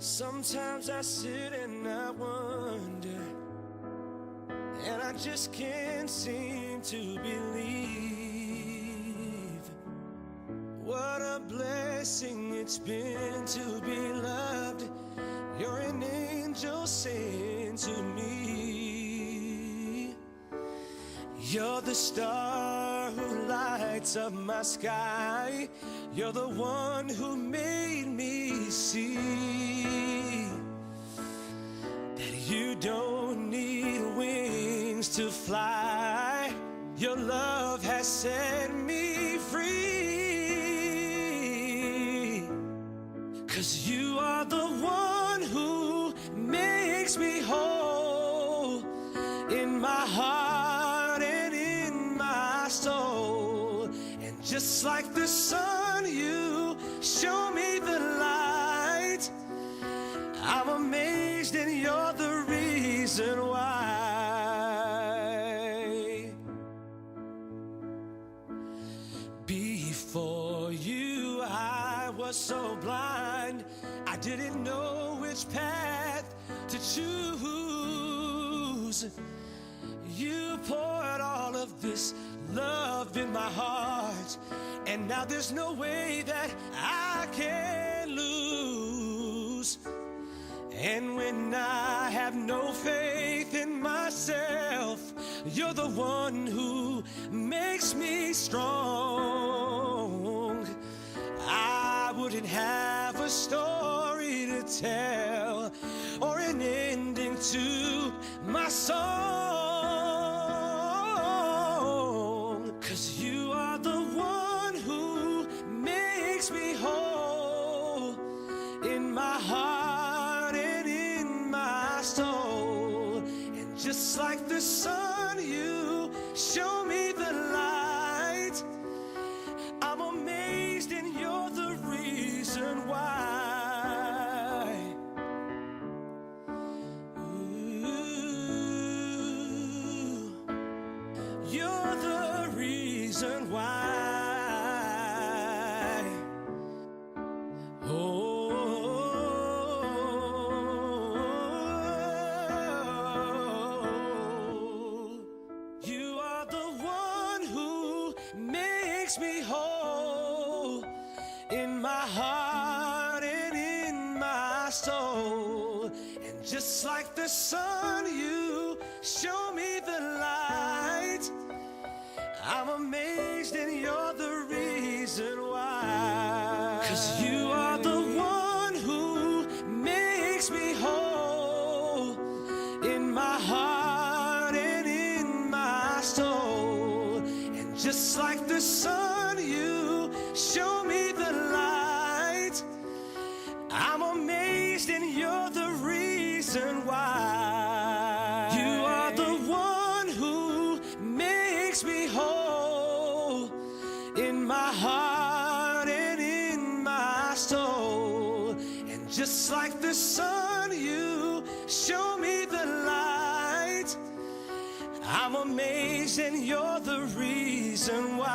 Sometimes I sit and I wonder, and I just can't seem to believe what a blessing it's been to be loved. You're an angel sent to me. You're the star who lights up my sky. You're the one who made me see that you don't need wings to fly. Your love has set me free. 'Cause you are the one who makes me whole in my heart and in my soul. And just like the sun, you show me the light. I'm amazed and you're the reason why. Before you, I was so blind, I didn't know which path to choose. You poured all of this love in my heart, and now there's no way that I can lose. And when I have no faith in myself, you're the one who makes me strong. I wouldn't have a story to tell or an ending to my song. 'Cause you are the one who makes me whole in my heart and in my soul. And just like the sun, you show me the light. I'm amazed and you're the reason why. Ooh, you're the reason why. You are the one who makes me whole in my heart and in my soul. And just like the sun, you show me the light. I'm amazed and you're the reason why. 'Cause you are the one who makes me whole in my heart and in my soul. And just like the sun, you show me the light. I'm amazed and you're the reason why. You are the one who makes me whole in my heart and in my soul. And just like the sun, you show me the light. I'm amazed and you're the reason why.